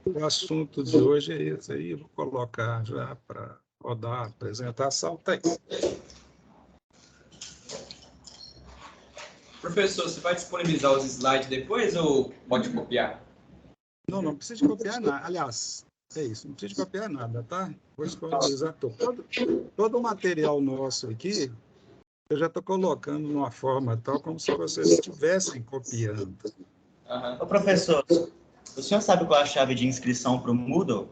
O assunto de hoje é esse aí, vou colocar já para rodar a apresentação. Tá aí. Professor, você vai disponibilizar os slides depois ou pode copiar? Não precisa de copiar nada. Aliás, é isso, não precisa de copiar nada, tá? Vou disponibilizar todo o material nosso aqui, eu já estou colocando de uma forma tal como se vocês estivessem copiando. Uhum. Ô, professor, o senhor sabe qual é a chave de inscrição para o Moodle?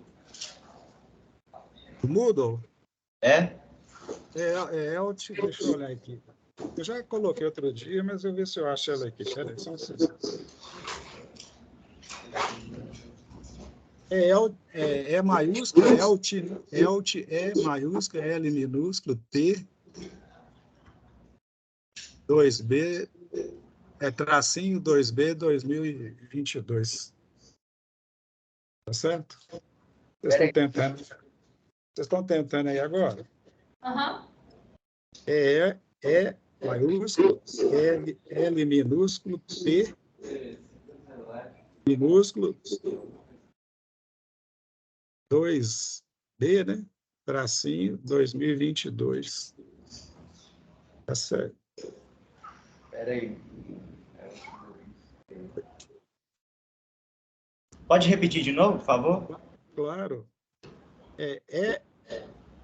O Moodle? É? Deixa eu olhar aqui. Eu já coloquei outro dia, mas eu vou ver se eu acho ela aqui. Espera aí, só um segundo. É maiúsculo, E maiúsculo, L minúsculo, T, 2B, tracinho 2B 2022. Tá certo? Vocês estão tentando aí agora? Aham. Maiúsculo, L minúsculo, P minúsculo, 2B, né? Tracinho 2022. Tá certo. Espera aí. Pode repetir de novo, por favor? Claro. E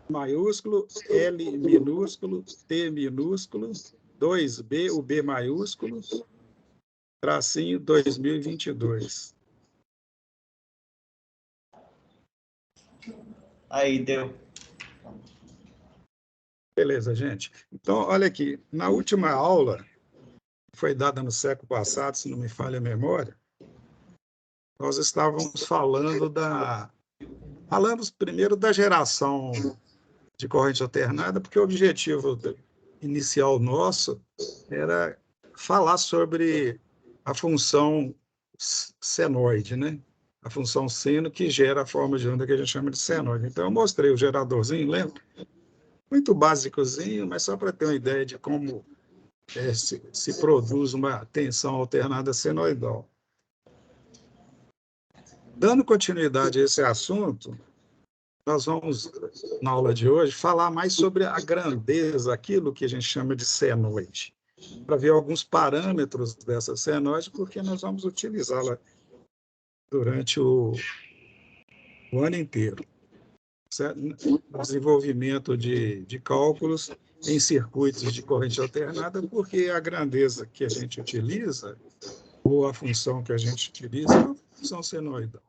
maiúsculo, L minúsculo, T minúsculo, 2B, o B maiúsculo, tracinho 2022. Aí, deu. Beleza, gente. Então, olha aqui, na última aula, que foi dada no século passado, se não me falha a memória, nós estávamos falando primeiro da geração de corrente alternada, porque o objetivo inicial nosso era falar sobre a função senoide, né? A função seno que gera a forma de onda que a gente chama de senoide. Então, eu mostrei o geradorzinho, lembra? Muito básicozinho, mas só para ter uma ideia de como se produz uma tensão alternada senoidal. Dando continuidade a esse assunto, nós vamos, na aula de hoje, falar mais sobre a grandeza, aquilo que a gente chama de senoide, para ver alguns parâmetros dessa senoide, porque nós vamos utilizá-la durante o ano inteiro. Certo? No desenvolvimento de cálculos em circuitos de corrente alternada, porque a grandeza que a gente utiliza, ou a função que a gente utiliza, é uma função senoidal.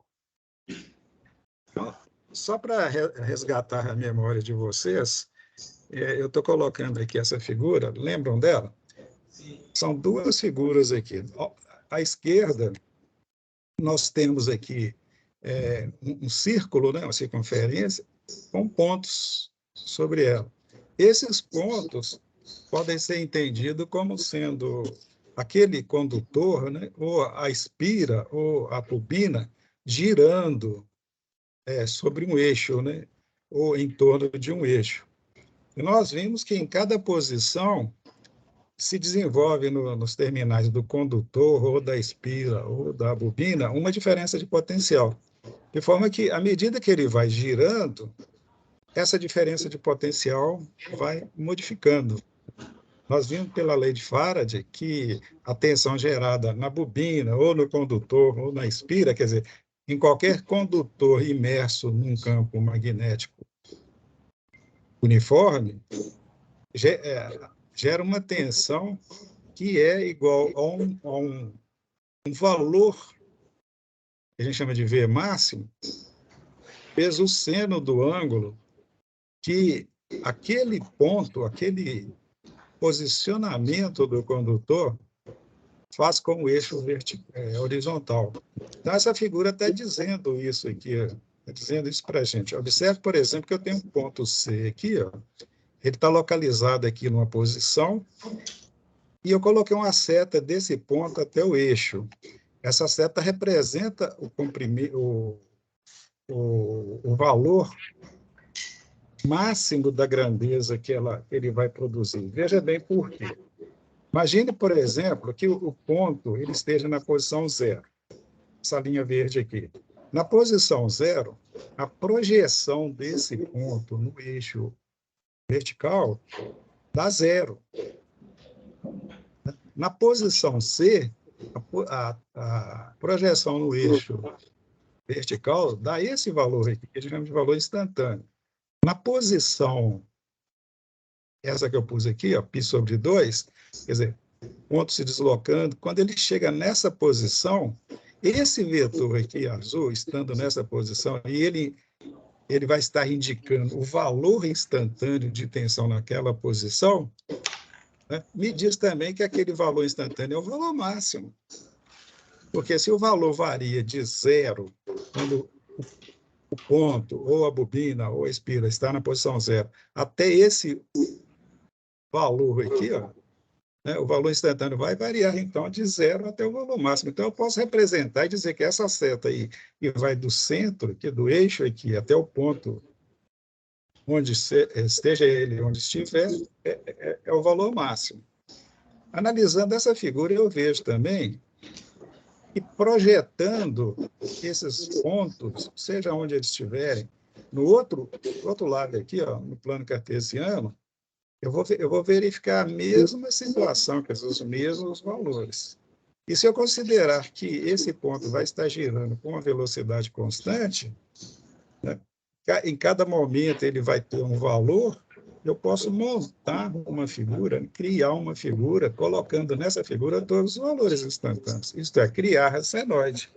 Então, só para resgatar a memória de vocês, eu estou colocando aqui essa figura, lembram dela? Sim. São duas figuras aqui. À esquerda, nós temos aqui um círculo, né, uma circunferência, com pontos sobre ela. Esses pontos podem ser entendidos como sendo aquele condutor, né, ou a espira, ou a bobina, girando sobre um eixo, né, ou em torno de um eixo. E nós vimos que em cada posição se desenvolve nos terminais do condutor, ou da espira, ou da bobina, uma diferença de potencial. De forma que, à medida que ele vai girando, essa diferença de potencial vai modificando. Nós vimos pela lei de Faraday que a tensão gerada na bobina, ou no condutor, ou na espira, quer dizer, em qualquer condutor imerso num campo magnético uniforme, gera uma tensão que é igual a um valor que a gente chama de V máximo, vezes o seno do ângulo que aquele ponto, aquele posicionamento do condutor faz com o eixo horizontal. Então, essa figura está dizendo isso aqui, está dizendo isso para a gente. Observe, por exemplo, que eu tenho um ponto C aqui, ó, ele está localizado aqui numa posição, e eu coloquei uma seta desse ponto até o eixo. Essa seta representa o valor máximo da grandeza que ele vai produzir. Veja bem por quê. Imagine, por exemplo, que o ponto ele esteja na posição 0, essa linha verde aqui. Na posição 0, a projeção desse ponto no eixo vertical dá 0. Na posição C, a projeção no eixo vertical dá esse valor aqui, que a gente chama de valor instantâneo. Na posição, essa que eu pus aqui, ó, π sobre 2, quer dizer, ponto se deslocando, quando ele chega nessa posição, esse vetor aqui, azul, estando nessa posição, e ele vai estar indicando o valor instantâneo de tensão naquela posição, né? Me diz também que aquele valor instantâneo é o valor máximo. Porque se o valor varia de 0, quando o ponto, ou a bobina, ou a espira está na posição 0, até esse valor aqui, ó, né, o valor instantâneo vai variar, então, de 0 até o valor máximo. Então, eu posso representar e dizer que essa seta aí, que vai do centro, aqui, do eixo aqui, até o ponto onde esteja ele, onde estiver, é o valor máximo. Analisando essa figura, eu vejo também que projetando esses pontos, seja onde eles estiverem, no outro lado aqui, ó, no plano cartesiano, eu vou verificar a mesma situação, quer dizer, os mesmos valores. E se eu considerar que esse ponto vai estar girando com uma velocidade constante, né, em cada momento ele vai ter um valor, eu posso montar uma figura, criar uma figura, colocando nessa figura todos os valores instantâneos. Isto é, criar a senoide.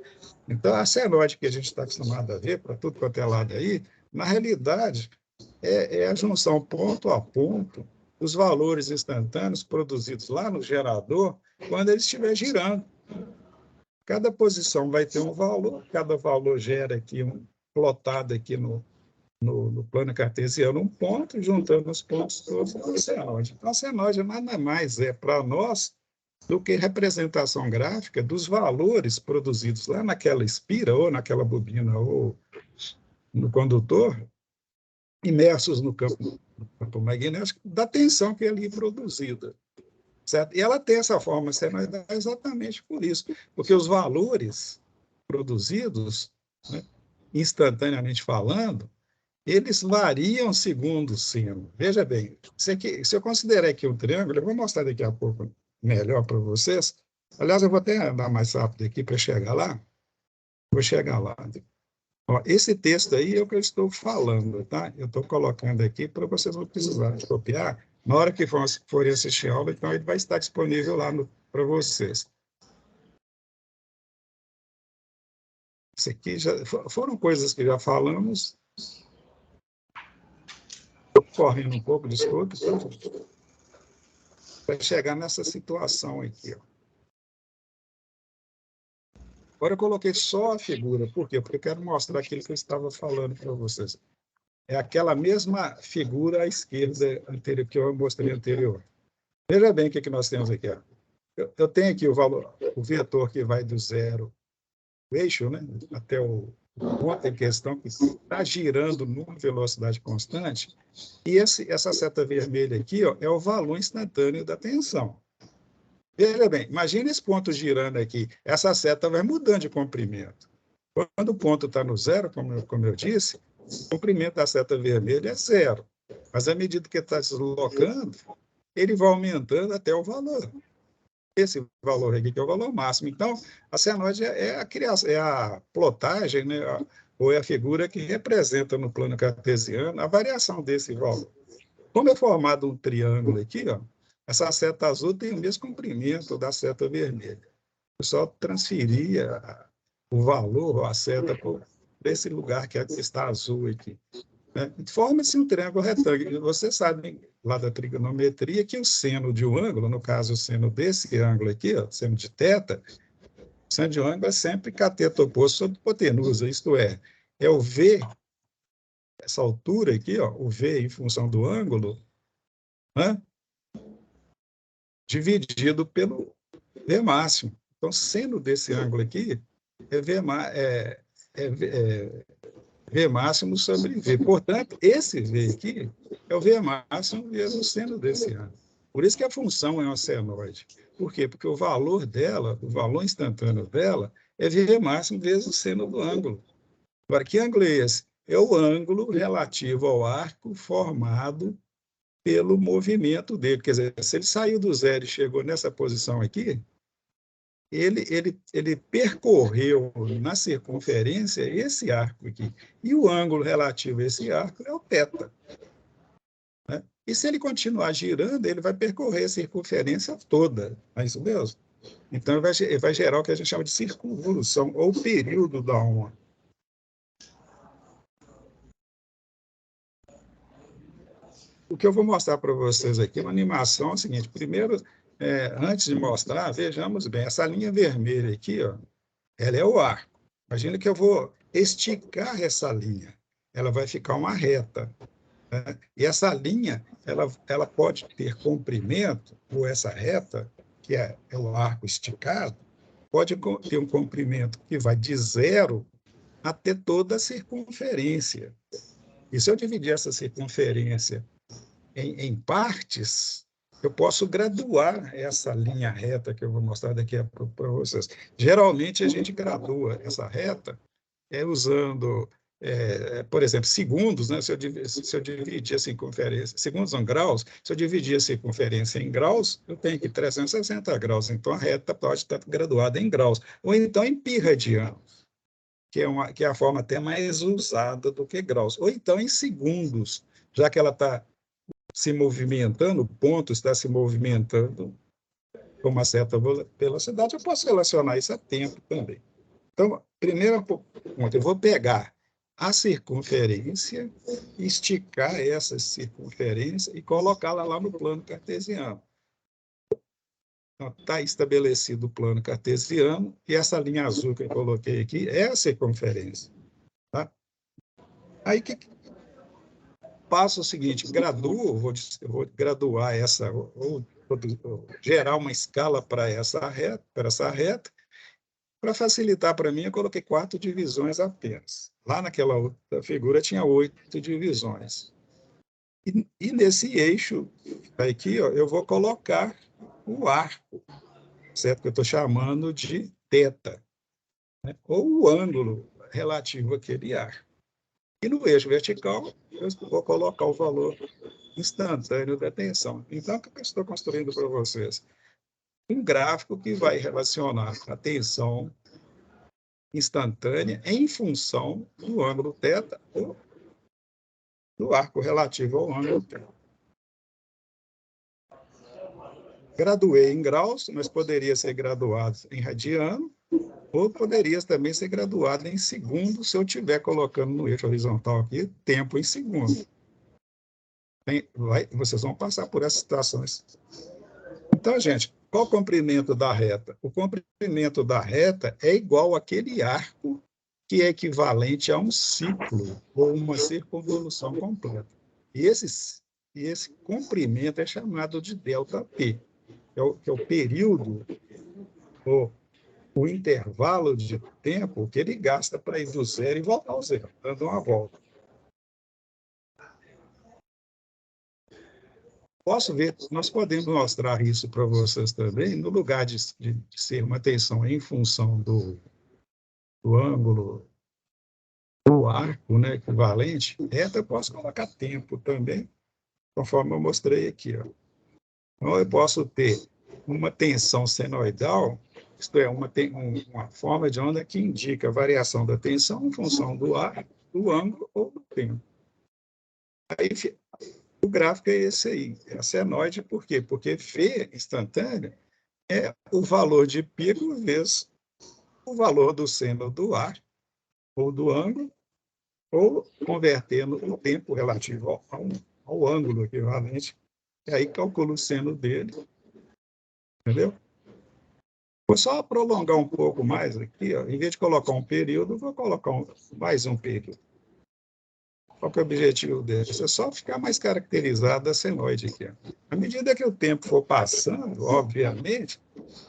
Então, a senoide que a gente está acostumado a ver, para tudo quanto é lado aí, na realidade, é a junção ponto a ponto dos valores instantâneos produzidos lá no gerador, quando ele estiver girando. Cada posição vai ter um valor, cada valor gera aqui, plotado aqui no plano cartesiano, um ponto, juntando os pontos todos com a senoide. Então, a senoide nada mais é para nós do que representação gráfica dos valores produzidos lá naquela espira, ou naquela bobina, ou no condutor, imersos no campo magnético, da tensão que é ali produzida. Certo? E ela tem essa forma senoidal exatamente por isso, porque os valores produzidos, né, instantaneamente falando, eles variam segundo o seno. Veja bem, se eu considerar aqui um triângulo, eu vou mostrar daqui a pouco melhor para vocês. Aliás, eu vou até andar mais rápido aqui para chegar lá. Vou chegar lá. Ó, esse texto aí é o que eu estou falando, tá? Eu estou colocando aqui para vocês não precisarem copiar. Na hora que forem assistir a aula, então ele vai estar disponível lá para vocês. Isso aqui foram coisas que já falamos. Estou correndo um pouco, desculpe, para chegar nessa situação aqui. Ó. Agora eu coloquei só a figura. Por quê? Porque eu quero mostrar aquilo que eu estava falando para vocês. É aquela mesma figura à esquerda anterior, que eu mostrei anterior. Veja bem o que nós temos aqui. Ó. Eu tenho aqui o valor, o vetor que vai do 0, o eixo, né, até o ponto em questão, que está girando numa velocidade constante, e essa seta vermelha aqui, ó, é o valor instantâneo da tensão. Veja bem, imagine esse ponto girando aqui, essa seta vai mudando de comprimento. Quando o ponto está no 0, como eu disse, o comprimento da seta vermelha é 0. Mas à medida que está se deslocando, ele vai aumentando até o valor. Esse valor aqui que é o valor máximo. Então, a senoide é a plotagem, né, ou é a figura que representa no plano cartesiano a variação desse valor. Como é formado um triângulo aqui, ó, essa seta azul tem o mesmo comprimento da seta vermelha. Eu só transferia o valor, a seta, para esse lugar que está azul aqui. Né? Forma-se um triângulo retângulo. Vocês sabem, lá da trigonometria, que o seno de um ângulo, no caso, o seno desse ângulo aqui, ó, seno de θ, o seno de um ângulo é sempre cateto oposto sobre hipotenusa, isto é o V, essa altura aqui, ó, o V em função do ângulo, né, dividido pelo V máximo. Então, seno desse ângulo aqui é V máximo sobre V. Portanto, esse V aqui é o V máximo vezes o seno desse ângulo. Por isso que a função é uma senoide. Por quê? Porque o valor dela, o valor instantâneo dela, é V máximo vezes o seno do ângulo. Agora, que ângulo é esse? É o ângulo relativo ao arco formado pelo movimento dele. Quer dizer, se ele saiu do zero e chegou nessa posição aqui, ele percorreu na circunferência esse arco aqui. E o ângulo relativo a esse arco é o θ. Né? E se ele continuar girando, ele vai percorrer a circunferência toda. É isso mesmo? Então, ele vai gerar o que a gente chama de circunvolução, ou período da onda. O que eu vou mostrar para vocês aqui, uma animação é o seguinte. Primeiro, antes de mostrar, vejamos bem, essa linha vermelha aqui, ó, ela é o arco. Imagina que eu vou esticar essa linha. Ela vai ficar uma reta. Né? E essa linha, ela pode ter comprimento, ou essa reta, que é o arco esticado, pode ter um comprimento que vai de zero até toda a circunferência. E se eu dividir essa circunferência em partes, eu posso graduar essa linha reta que eu vou mostrar daqui a pouco para vocês. Geralmente, a gente gradua essa reta usando, por exemplo, segundos, né? Se eu dividir a circunferência, segundos são graus, se eu dividir a circunferência em graus, eu tenho aqui 360 graus, então a reta pode estar graduada em graus, ou então em pi radianos, que é a forma até mais usada do que graus, ou então em segundos, já que ela está se movimentando, o ponto está se movimentando com uma certa velocidade, eu posso relacionar isso a tempo também. Então, primeiro ponto, eu vou pegar a circunferência, esticar essa circunferência e colocá-la lá no plano cartesiano. Então, está estabelecido o plano cartesiano e essa linha azul que eu coloquei aqui é a circunferência. Tá? Aí, passo o seguinte, vou graduar essa, ou gerar uma escala para essa reta. Para facilitar para mim, eu coloquei 4 divisões apenas. Lá naquela outra figura tinha 8 divisões. E nesse eixo aqui, ó, eu vou colocar o arco, certo? Que eu estou chamando de θ, né? Ou o ângulo relativo àquele arco. E no eixo vertical, eu vou colocar o valor instantâneo da tensão. Então, o que eu estou construindo para vocês? Um gráfico que vai relacionar a tensão instantânea em função do ângulo θ ou do arco relativo ao ângulo θ. Graduei em graus, mas poderia ser graduado em radiano, ou poderia também ser graduado em segundo, se eu estiver colocando no eixo horizontal aqui, tempo em segundo. Vocês vão passar por essas situações. Então, gente, qual o comprimento da reta? O comprimento da reta é igual àquele arco que é equivalente a um ciclo ou uma circunvolução completa. E esse comprimento é chamado de ΔP, que é o período, ou o intervalo de tempo que ele gasta para ir do zero e voltar ao zero, dando uma volta. Posso ver, nós podemos mostrar isso para vocês também, no lugar de ser uma tensão em função do ângulo do arco, né, equivalente, reta, eu posso colocar tempo também, conforme eu mostrei aqui. Ó. Então, eu posso ter uma tensão senoidal, isto é, uma forma de onda que indica a variação da tensão em função do arco, do ângulo ou do tempo. Aí, o gráfico é esse aí, é a senoide, por quê? Porque V instantâneo é o valor de pico vezes o valor do seno do arco, ou do ângulo, ou convertendo o tempo relativo ao ângulo equivalente, e aí calculo o seno dele, entendeu? Vou só prolongar um pouco mais aqui, ó. Em vez de colocar um período, vou colocar mais um período. Qual que é o objetivo desse? É só ficar mais caracterizada a senoide aqui. Ó. À medida que o tempo for passando, obviamente,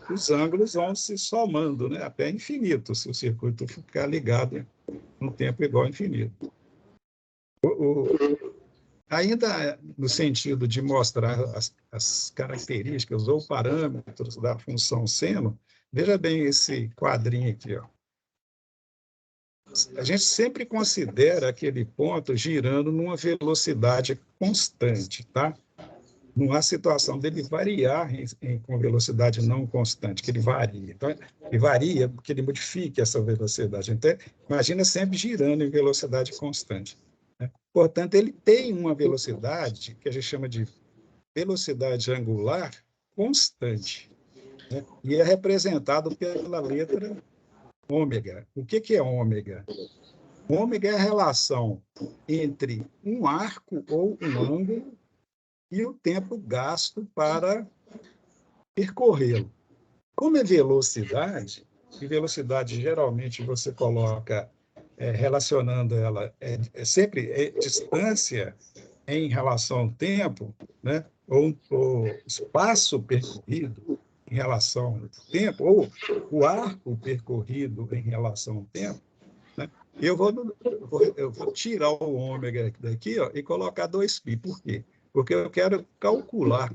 os ângulos vão se somando, né, até infinito, se o circuito ficar ligado no tempo igual a infinito. Ainda no sentido de mostrar as características ou parâmetros da função seno, veja bem esse quadrinho aqui, ó. A gente sempre considera aquele ponto girando numa velocidade constante, tá? Não há situação dele variar com velocidade não constante, que ele varia. Então, ele varia porque ele modifica essa velocidade. Então, imagina sempre girando em velocidade constante, né? Portanto, ele tem uma velocidade que a gente chama de velocidade angular constante, né? E é representado pela letra ômega. O que é ômega? Ômega é a relação entre um arco ou um ângulo e o tempo gasto para percorrê-lo. Como é velocidade, e velocidade geralmente você coloca relacionando ela, sempre distância em relação ao tempo, né? Ou espaço percorrido em relação ao tempo, ou o arco percorrido em relação ao tempo, né? Eu vou tirar o ômega daqui, ó, e colocar 2π. Por quê? Porque eu quero calcular,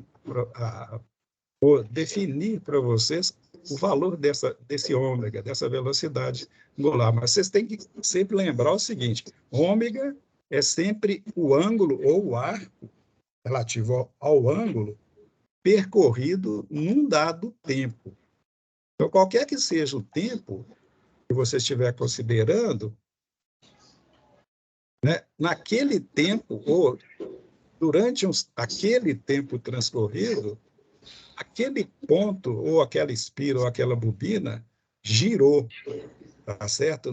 ou definir para vocês o valor desse ômega, dessa velocidade angular. Mas vocês têm que sempre lembrar o seguinte: ômega é sempre o ângulo ou o arco relativo ao ângulo percorrido num dado tempo. Então, qualquer que seja o tempo que você estiver considerando, né, naquele tempo, ou durante aquele tempo transcorrido, aquele ponto, ou aquela espira, ou aquela bobina, girou, tá certo?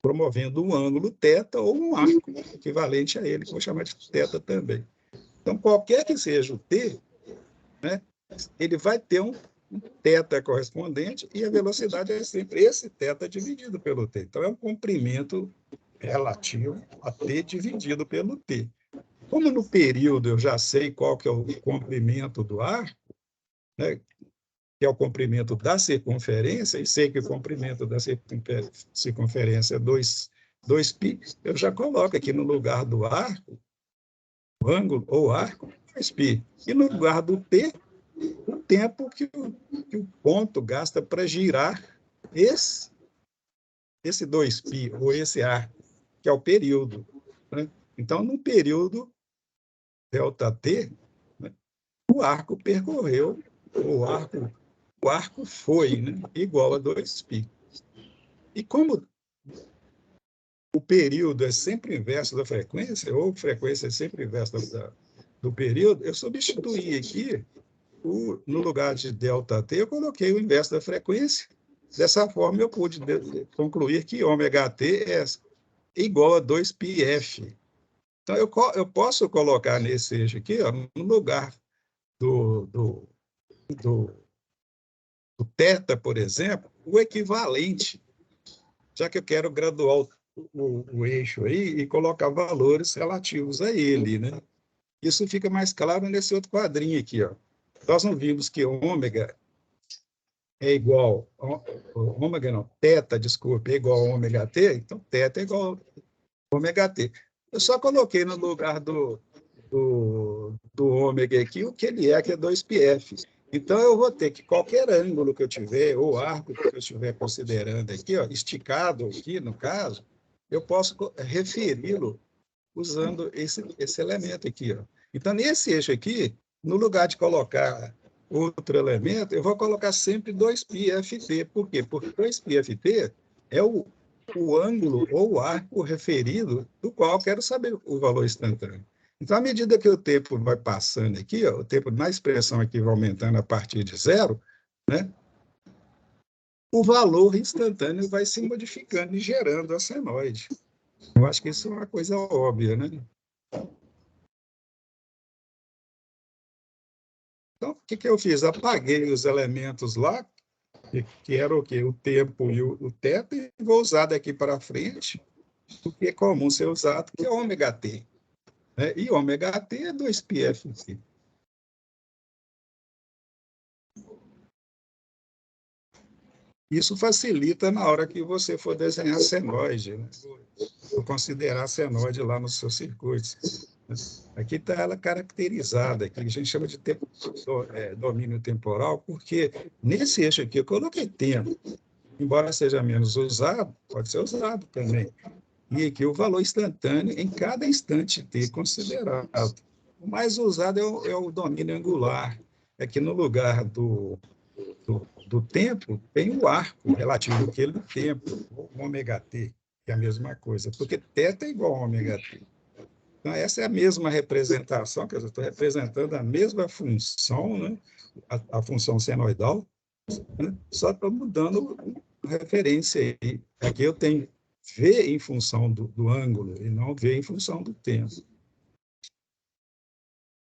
Promovendo um ângulo θ ou um arco equivalente a ele, que eu vou chamar de θ também. Então, qualquer que seja o t, né, ele vai ter um θ correspondente e a velocidade é sempre esse θ dividido pelo t. Então, é um comprimento relativo a t dividido pelo t. Como no período eu já sei qual que é o comprimento do arco, né, que é o comprimento da circunferência, e sei que o comprimento da circunferência é 2π, eu já coloco aqui no lugar do arco, o ângulo ou arco, 2π. E no lugar do t, o tempo que o ponto gasta para girar esse 2π, ou esse arco, que é o período, né? Então, no período ΔT, né, o arco percorreu, o arco foi, né, igual a 2π. E como o período é sempre inverso da frequência, ou frequência é sempre inverso do período, eu substituí aqui, no lugar de ΔT, eu coloquei o inverso da frequência. Dessa forma, eu pude concluir que ômega-t é igual a 2πf. Então, eu posso colocar nesse eixo aqui, ó, no lugar do θ, por exemplo, o equivalente, já que eu quero graduar o eixo aí e colocar valores relativos a ele, né? Isso fica mais claro nesse outro quadrinho aqui, ó. Nós não vimos que ômega é igual, ômega não, θ, desculpe, é igual a ômega-t, então θ é igual a ômega-t. Eu só coloquei no lugar do ômega aqui o que ele é, que é 2πf. Então, eu vou ter que qualquer ângulo que eu tiver, ou arco que eu estiver considerando aqui, ó, esticado aqui, no caso, eu posso referi-lo usando esse elemento aqui, ó. Então, nesse eixo aqui, no lugar de colocar outro elemento, eu vou colocar sempre 2πft. Por quê? Porque 2πft é o ângulo ou o arco referido do qual eu quero saber o valor instantâneo. Então, à medida que o tempo vai passando aqui, ó, o tempo na expressão aqui vai aumentando a partir de zero, né, o valor instantâneo vai se modificando e gerando a senoide. Eu acho que isso é uma coisa óbvia, né? Então, o que eu fiz? Apaguei os elementos lá, que era o quê? O tempo e o θ, e vou usar daqui para frente o que é comum ser usado, que é ômega-t. Né? E ômega-t é 2πf. Isso facilita na hora que você for desenhar senoide, né? Ou considerar senoide lá nos seus circuitos. Aqui está ela caracterizada, que a gente chama de domínio temporal, porque nesse eixo aqui eu coloquei tempo, embora seja menos usado, pode ser usado também. E aqui o valor instantâneo em cada instante t considerado. O mais usado é o domínio angular. Aqui no lugar do tempo, tem o arco relativo àquele tempo, o ômega-t, que é a mesma coisa, porque θ é igual a ômega-t. Então, essa é a mesma representação, quer dizer, estou representando a mesma função, né? A função senoidal, né? Só estou mudando a referência aí. Aqui eu tenho V em função do ângulo e não V em função do tempo.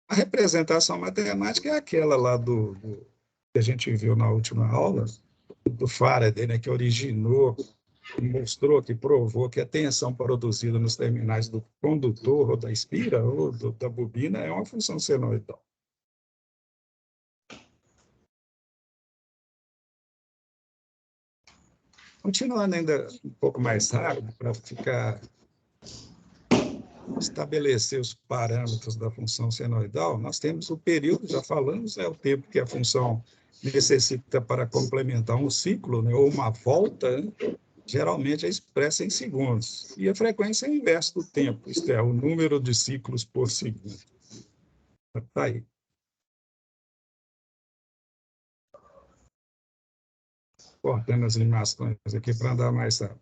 A representação matemática é aquela lá que a gente viu na última aula, do Faraday, né, que originou, mostrou, que provou que a tensão produzida nos terminais do condutor, ou da espira, ou da bobina, é uma função senoidal. Continuando ainda um pouco mais rápido, para estabelecer os parâmetros da função senoidal, nós temos o período, já falamos, é o tempo que a função necessita para complementar um ciclo, né, ou uma volta, né? Geralmente é expressa em segundos. E a frequência é o inverso do tempo, isto é, o número de ciclos por segundo. Está aí. Cortando as animações aqui para andar mais rápido.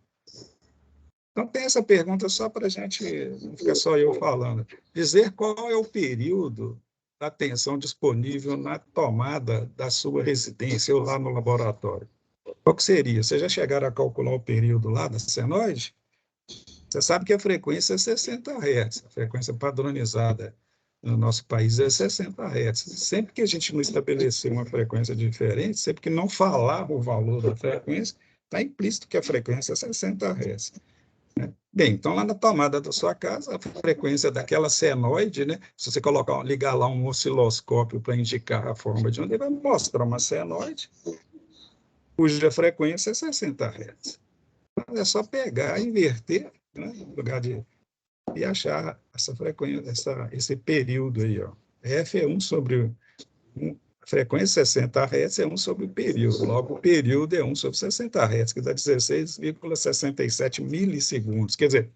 Então, tem essa pergunta só para a gente, não ficar só eu falando. Dizer qual é o período da tensão disponível na tomada da sua residência ou lá no laboratório. Qual que seria? Vocês já chegaram a calcular o período lá da senoide? Você sabe que a frequência é 60 Hz, a frequência padronizada no nosso país é 60 Hz. Sempre que a gente não estabelecer uma frequência diferente, sempre que não falar o valor da frequência, está implícito que a frequência é 60 Hz. Bem, então lá na tomada da sua casa, a frequência daquela senoide, né? Se você ligar lá um osciloscópio para indicar a forma de onda, ele vai mostrar uma senoide cuja frequência é 60 Hz. Então, é só pegar, inverter, né, no lugar e achar essa frequência, esse período aí, ó. F é 1 sobre a frequência 60 Hz é 1 sobre o período. Logo, o período é 1 sobre 60 Hz, que dá 16,67 milissegundos. Quer dizer,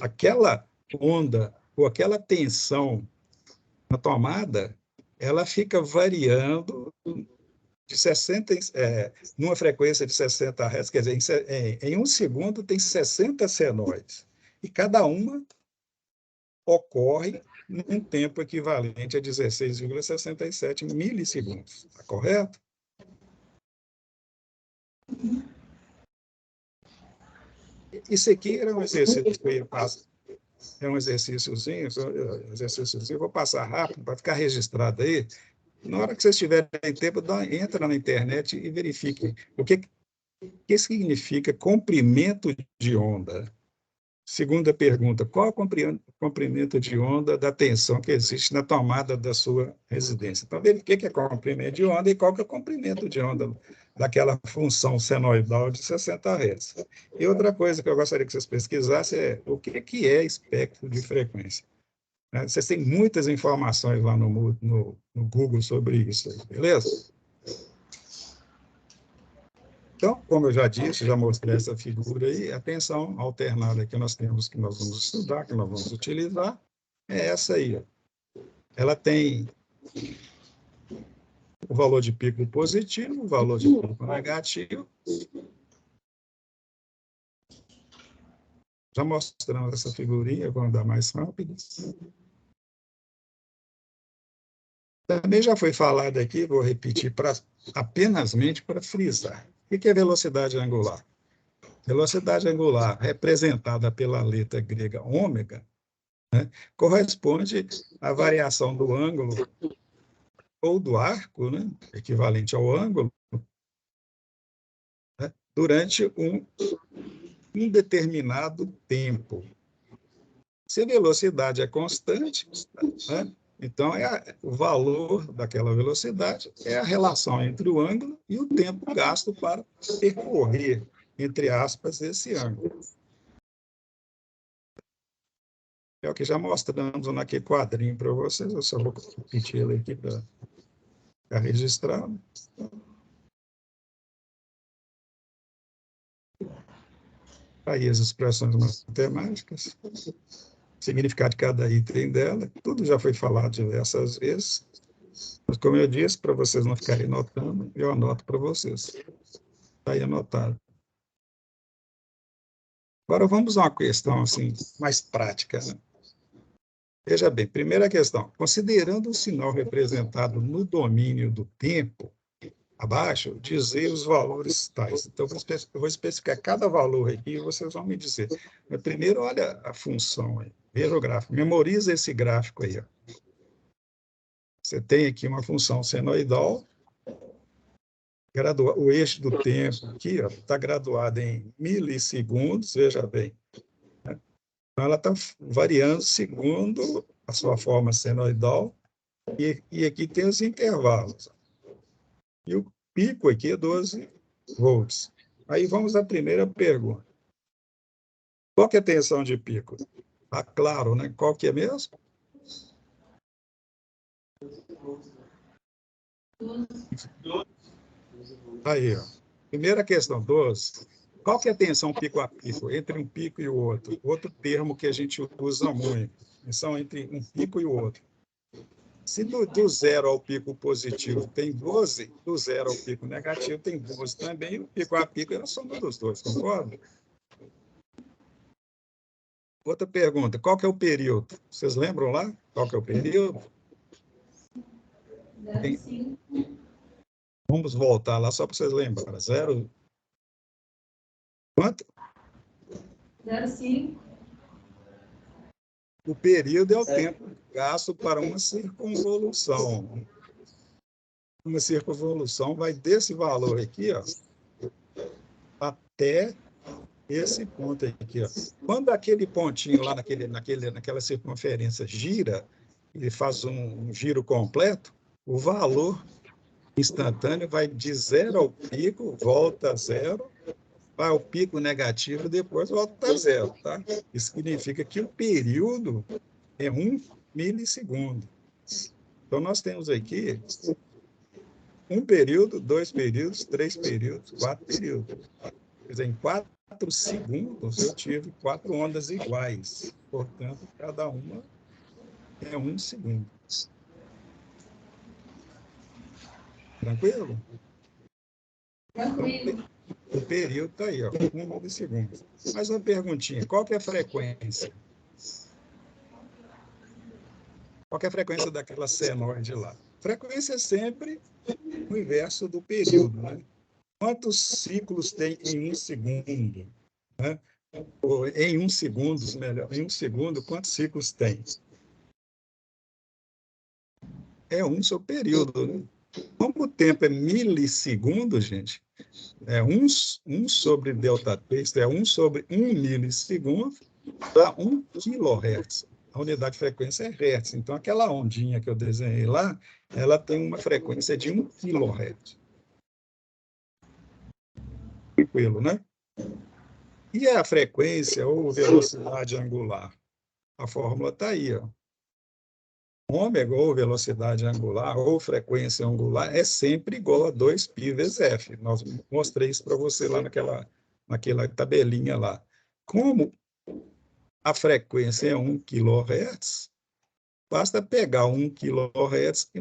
aquela onda ou aquela tensão na tomada, ela fica variando de 60, numa frequência de 60 Hz, quer dizer, em um segundo tem 60 senoides. E cada uma ocorre num tempo equivalente a 16,67 milissegundos. Está correto? Isso aqui era um exercício que eu ia passar. É um exercíciozinho, vou passar rápido para ficar registrado aí. Na hora que vocês tiverem tempo, entra na internet e verifique o que significa comprimento de onda. Segunda pergunta, qual é o comprimento de onda da tensão que existe na tomada da sua residência? Então, verifique o que é comprimento de onda e qual que é o comprimento de onda daquela função senoidal de 60 Hz. E outra coisa que eu gostaria que vocês pesquisassem é o que é espectro de frequência. Vocês têm muitas informações lá no Google sobre isso, aí, beleza? Então, como eu já disse, já mostrei essa figura aí, a tensão alternada que nós temos, que nós vamos estudar, que nós vamos utilizar, é essa aí. Ó. Ela tem o valor de pico positivo, o valor de pico negativo. Já mostramos essa figurinha, vamos dar mais rápido. Também já foi falado aqui, vou repetir apenas para frisar. O que é velocidade angular? Velocidade angular, representada pela letra grega ômega, né, corresponde à variação do ângulo ou do arco, né, equivalente ao ângulo, né, durante um indeterminado tempo. Se a velocidade é constante, né, Então, o valor daquela velocidade é a relação entre o ângulo e o tempo gasto para percorrer, entre aspas, esse ângulo. É o que já mostramos naquele quadrinho para vocês, eu só vou repetir ele aqui para ficar registrado. Aí as expressões matemáticas, significado de cada item dela, tudo já foi falado diversas vezes, mas como eu disse, para vocês não ficarem notando, eu anoto para vocês. Está aí anotado. Agora vamos a uma questão assim, mais prática, né? Veja bem, primeira questão, considerando o sinal representado no domínio do tempo, abaixo, dizer os valores tais. Então, eu vou especificar cada valor aqui e vocês vão me dizer. Mas primeiro, olha a função aí. Veja o gráfico. Memoriza esse gráfico aí. Ó. Você tem aqui uma função senoidal. O eixo do tempo aqui está graduado em milissegundos, veja bem. Né? Então, ela está variando segundo a sua forma senoidal. E aqui tem os intervalos. E o pico aqui é 12 volts. Aí vamos à primeira pergunta. Qual que é a tensão de pico? Ah, claro, né? Qual que é mesmo? Aí, ó. Primeira questão, 12. Qual que é a tensão pico a pico entre um pico e o outro? Outro termo que a gente usa muito. Tensão entre um pico e o outro. Se do zero ao pico positivo tem 12, do zero ao pico negativo tem 12 também, e o pico a pico é a soma dos dois, concorda? Outra pergunta, qual que é o período? Vocês lembram lá? Qual que é o período? Vamos voltar lá só para vocês lembrarem. Zero. Quanto? 0,5. O período é o tempo gasto para uma circunvolução. Uma circunvolução vai desse valor aqui, ó, até esse ponto aqui. Ó. Quando aquele pontinho lá naquela circunferência gira, ele faz um giro completo, o valor instantâneo vai de zero ao pico, volta a zero, vai ao pico negativo, depois volta a zero. Tá? Isso significa que o período é 1 milissegundo. Então, nós temos aqui 1 período, 2 períodos, 3 períodos, 4 períodos. Quer dizer, em 4 segundos, eu tive 4 ondas iguais. Portanto, cada uma é 1 segundo. Tranquilo? Tranquilo. O período está aí, ó, 1 milissegundo. Mais uma perguntinha. Qual que é a frequência? Qual que é a frequência daquela senoide lá? Frequência é sempre o inverso do período, né? Quantos ciclos tem em 1 segundo? Né? Ou em 1 segundo, melhor. Em 1 segundo, quantos ciclos tem? É 1 seu período. Né? Como o tempo é milissegundo, gente, é 1 sobre ΔT, isto é 1 sobre 1 milissegundo, dá 1 kHz. A unidade de frequência é Hertz. Então, aquela ondinha que eu desenhei lá, ela tem uma frequência de 1 kHz. Tranquilo, né? E a frequência ou velocidade angular? A fórmula está aí, ó. Ômega, ou velocidade angular, ou frequência angular, é sempre igual a 2π vezes f. Nós mostrei isso para você lá naquela tabelinha lá. Como a frequência é 1 kHz, basta pegar 1 kHz e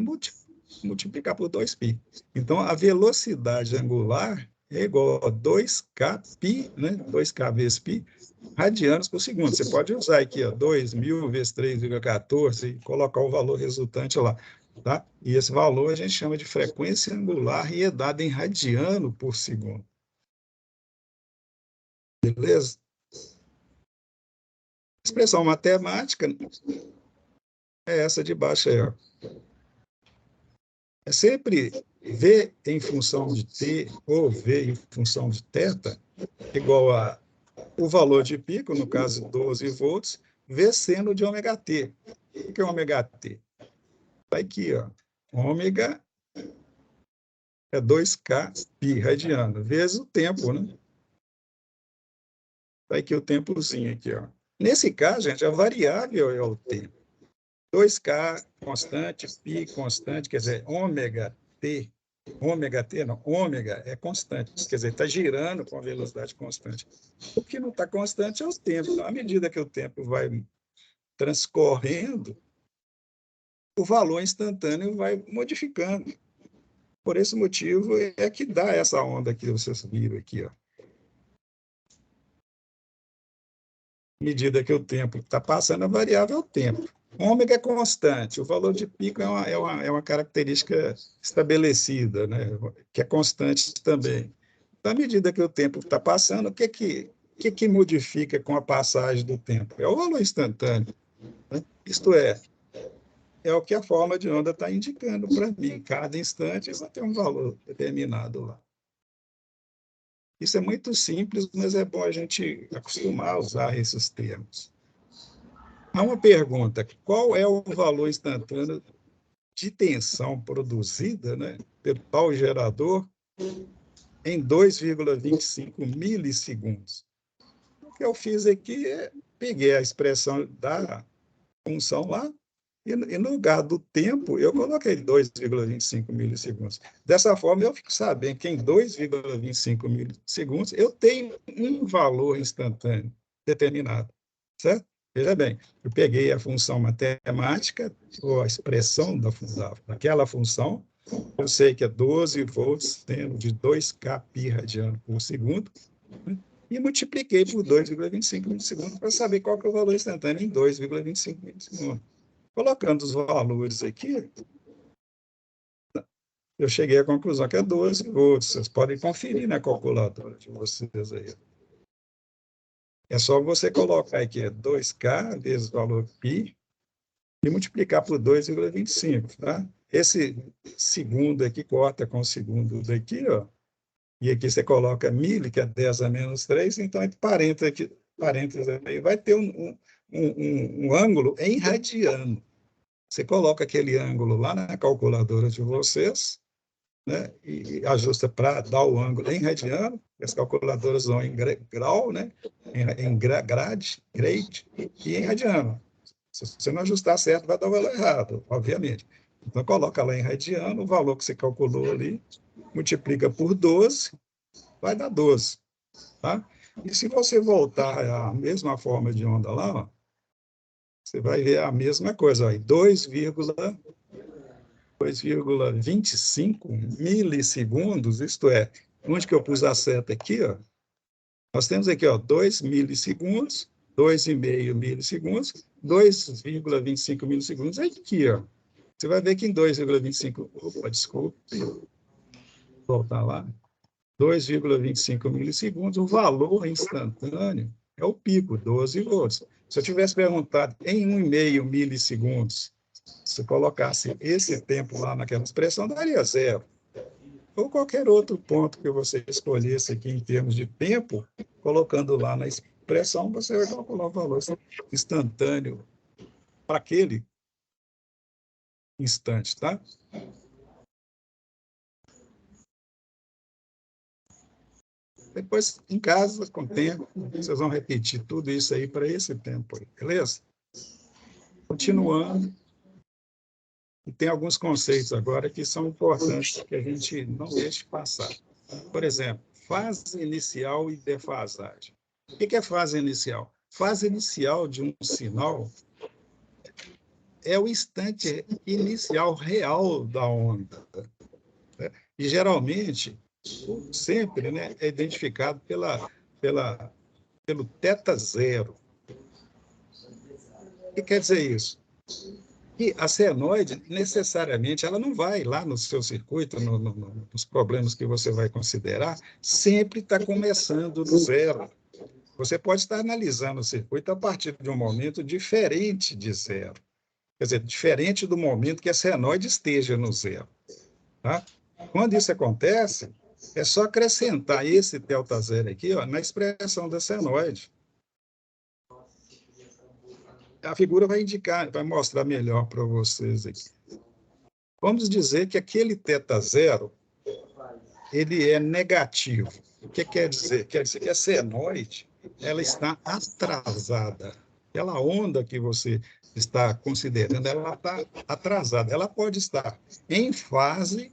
multiplicar por 2π. Então, a velocidade angular é igual a 2kπ, né? 2k vezes π, radianos por segundo. Você pode usar aqui, ó, 2.000 vezes 3,14 e colocar o valor resultante lá. Tá? E esse valor a gente chama de frequência angular e é dado em radiano por segundo. Beleza? A expressão matemática é essa de baixo aí, ó. É sempre V em função de T ou V em função de θ igual a o valor de pico, no caso 12 volts, V seno de ômega t. O que é ômega t? Está aqui, ó. Ômega é 2K pi radiano, vezes o tempo, né? Está aqui o tempozinho aqui, ó. Nesse caso, gente, a variável é o tempo. 2K constante, pi constante, quer dizer, ômega t não, ômega é constante, quer dizer, está girando com a velocidade constante. O que não está constante é o tempo. Então, à medida que o tempo vai transcorrendo, o valor instantâneo vai modificando. Por esse motivo é que dá essa onda que vocês viram aqui, ó. À medida que o tempo está passando, a variável é o tempo. Ômega é constante, o valor de pico é uma característica estabelecida, né? Que é constante também. Então, à medida que o tempo está passando, o que modifica com a passagem do tempo? É o valor instantâneo, né? Isto é o que a forma de onda está indicando para mim. Cada instante vai ter um valor determinado lá. Isso é muito simples, mas é bom a gente acostumar a usar esses termos. Há uma pergunta: qual é o valor instantâneo de tensão produzida, né, pelo tal gerador em 2,25 milissegundos? O que eu fiz aqui é peguei a expressão da função lá e no lugar do tempo eu coloquei 2,25 milissegundos. Dessa forma, eu fico sabendo que em 2,25 milissegundos eu tenho um valor instantâneo determinado, certo? Veja bem, eu peguei a função matemática, ou a expressão daquela função, eu sei que é 12 volts tendo de 2K pi radiano por segundo, né? E multipliquei por 2,25 milissegundos para saber qual que é o valor instantâneo em 2,25 milissegundos. Colocando os valores aqui, eu cheguei à conclusão que é 12 volts. Vocês podem conferir na calculadora de vocês aí. É só você colocar aqui 2K vezes o valor π e multiplicar por 2,25, tá? Esse segundo aqui corta com o segundo daqui, ó. E aqui você coloca 1000, que é 10 a menos 3, então entre parênteses aí, vai ter um ângulo em radiano. Você coloca aquele ângulo lá na calculadora de vocês, né, e ajusta para dar o ângulo em radiano. As calculadoras vão em grau, né, em grade e em radiano. Se você não ajustar certo, vai dar o valor errado, obviamente. Então, coloca lá em radiano o valor que você calculou ali, multiplica por 12, vai dar 12. Tá? E se você voltar à mesma forma de onda lá, ó, você vai ver a mesma coisa, 2,25 milissegundos, isto é, onde que eu pus a seta aqui, ó, nós temos aqui, ó, 2 milissegundos, 2,5 milissegundos, 2,25 milissegundos, aqui, ó. Você vai ver que em 2,25, opa, desculpe, vou voltar lá, 2,25 milissegundos, o valor instantâneo é o pico, 12 volts. Se eu tivesse perguntado em 1,5 milissegundos, se colocasse esse tempo lá naquela expressão, daria zero. Ou qualquer outro ponto que você escolhesse aqui em termos de tempo, colocando lá na expressão, você vai calcular o valor instantâneo para aquele instante, tá? Depois, em casa, com o tempo, vocês vão repetir tudo isso aí para esse tempo aí, beleza? Continuando, e tem alguns conceitos agora que são importantes que a gente não deixe passar. Por exemplo, fase inicial e defasagem. O que é fase inicial? Fase inicial de um sinal é o instante inicial real da onda, né? E, geralmente, sempre, né, é identificado pelo θ zero. O que quer dizer isso? E a senoide, necessariamente, ela não vai lá no seu circuito, nos problemas que você vai considerar, sempre está começando do zero. Você pode estar analisando o circuito a partir de um momento diferente de zero. Quer dizer, diferente do momento que a senoide esteja no zero. Tá? Quando isso acontece, é só acrescentar esse ΔZ aqui, ó, na expressão da senoide. A figura vai indicar, vai mostrar melhor para vocês aqui. Vamos dizer que aquele θ0 ele é negativo. O que quer dizer? Quer dizer que a senoide ela está atrasada. Aquela onda que você está considerando, ela está atrasada. Ela pode estar em fase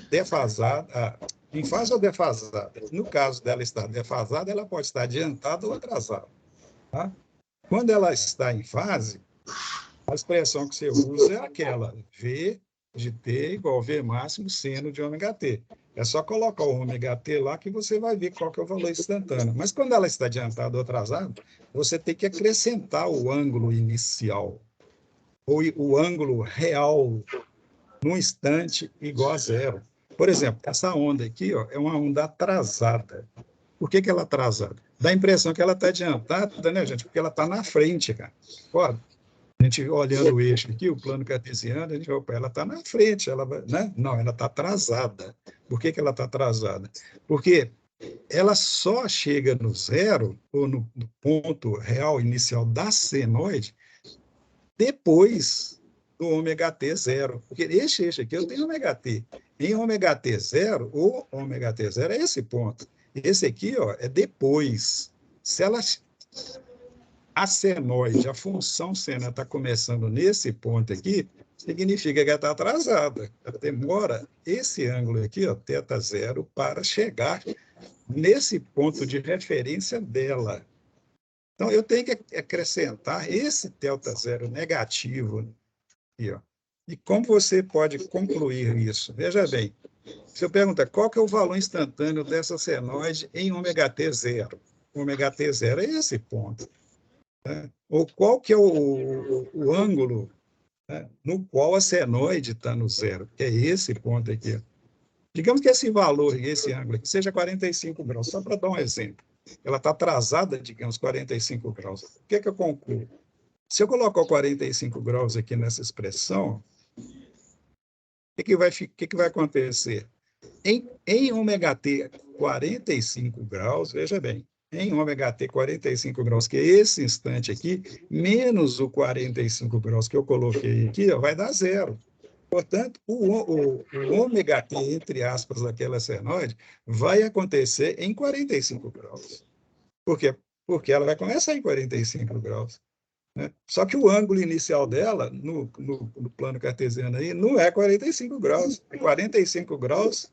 defasada, em fase ou defasada. No caso dela estar defasada, ela pode estar adiantada ou atrasada. Tá? Quando ela está em fase, a expressão que você usa é aquela, V de T igual V máximo seno de ômega T. É só colocar o ômega T lá que você vai ver qual que é o valor instantâneo. Mas quando ela está adiantada ou atrasada, você tem que acrescentar o ângulo inicial, ou o ângulo real, num instante igual a zero. Por exemplo, essa onda aqui ó, é uma onda atrasada. Por que ela é atrasada? Dá a impressão que ela está adiantada, né, gente? Porque ela está na frente, cara. Pode. A gente olhando o eixo aqui, o plano cartesiano, a gente vai, opa, ela está na frente, ela vai, né? Não, ela está atrasada. Por que ela está atrasada? Porque ela só chega no zero, ou no ponto real inicial da senoide, depois do ômega t zero. Porque esse eixo aqui eu tenho ômega t. Em ômega t zero, o ômega t zero é esse ponto. Esse aqui ó, é depois. Se ela a senoide, a função seno está começando nesse ponto aqui, significa que ela está atrasada. Ela demora esse ângulo aqui, ó, θ0, para chegar nesse ponto de referência dela. Então, eu tenho que acrescentar esse θ0 negativo aqui, ó. E como você pode concluir isso? Veja bem, se eu perguntar qual que é o valor instantâneo dessa senoide em ômega t zero, ômega t zero é esse ponto. Né? Ou qual que é o ângulo, né, no qual a senoide está no zero, que é esse ponto aqui. Digamos que esse valor, esse ângulo aqui, seja 45 graus, só para dar um exemplo. Ela está atrasada, digamos, 45 graus. O que eu concluo? Se eu colocar 45 graus aqui nessa expressão, o que vai acontecer? Em ômega t 45 graus, veja bem, em ômega t 45 graus, que é esse instante aqui, menos o 45 graus que eu coloquei aqui, ó, vai dar zero. Portanto, o ômega t, entre aspas, daquela senoide, vai acontecer em 45 graus. Por quê? Porque ela vai começar em 45 graus. Né? Só que o ângulo inicial dela, no plano cartesiano aí, não é 45 graus, é 45 graus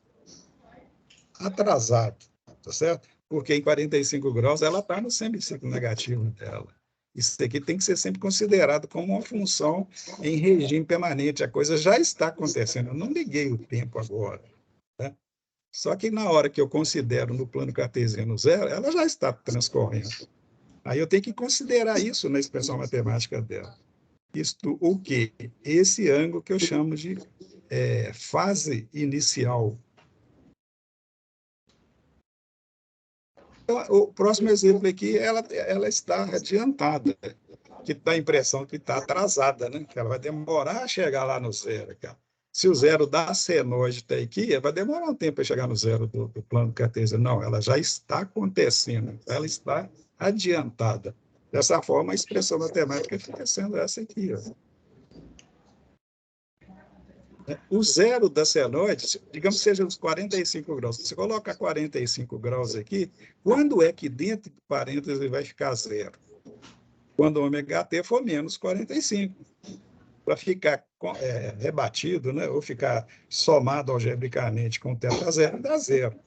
atrasado, tá certo? Porque em 45 graus ela está no semiciclo negativo dela. Isso aqui tem que ser sempre considerado como uma função em regime permanente. A coisa já está acontecendo. Eu não liguei o tempo agora. Né? Só que na hora que eu considero no plano cartesiano zero, ela já está transcorrendo. Aí eu tenho que considerar isso na expressão matemática dela. Isto o quê? Esse ângulo que eu chamo de fase inicial. Então, o próximo exemplo aqui, ela está adiantada, que dá a impressão que está atrasada, né? Que ela vai demorar a chegar lá no zero. Cara. Se o zero da senoide está aqui, vai demorar um tempo para chegar no zero do plano cartesiano. Não, ela já está acontecendo, ela está adiantada. Dessa forma, a expressão matemática fica sendo essa aqui. Ó. O zero da senoide, digamos que seja os 45 graus. Se você colocar 45 graus aqui, quando é que dentro do parênteses vai ficar zero? Quando o ômega t for menos 45. Para ficar rebatido, né, ou ficar somado algebricamente com θ0, dá zero.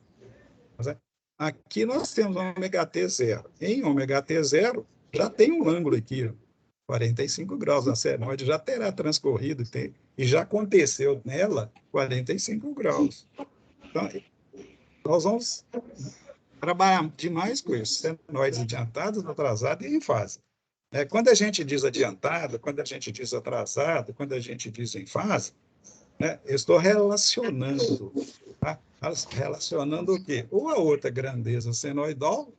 Aqui nós temos ômega t zero. Em ômega t zero, já tem um ângulo aqui, 45 graus. A senoide já terá transcorrido e já aconteceu nela 45 graus. Então, nós vamos trabalhar demais com isso, senoides adiantadas, atrasadas e em fase. Quando a gente diz adiantado, quando a gente diz atrasado, quando a gente diz em fase, né, eu estou relacionando. Tá? Relacionando o quê? Ou a outra grandeza senoidal,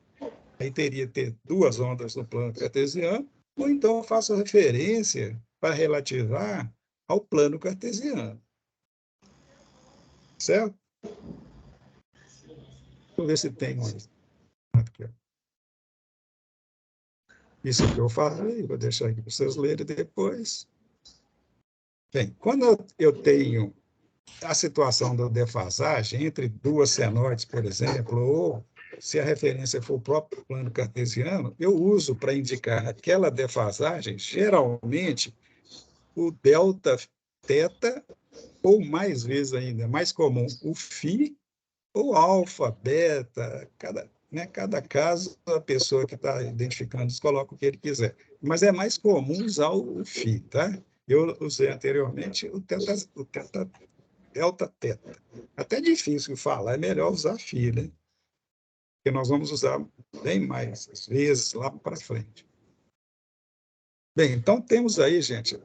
aí teria que ter duas ondas no plano cartesiano, ou então eu faço referência para relativar ao plano cartesiano. Certo? Vou ver se tem mais. Aqui, ó. Isso que eu falei, vou deixar aqui para vocês lerem depois. Bem, quando eu tenho a situação da defasagem entre duas senoides, por exemplo, ou se a referência for o próprio plano cartesiano, eu uso para indicar aquela defasagem, geralmente, o delta teta, ou mais vezes ainda, mais comum, o φ ou alfa, beta, cada caso, a pessoa que está identificando coloca o que ele quiser. Mas é mais comum usar o φ, tá? Eu usei anteriormente o delta teta. Até difícil falar, é melhor usar φ, né? Porque nós vamos usar bem mais às vezes lá para frente. Bem, então temos aí, gente,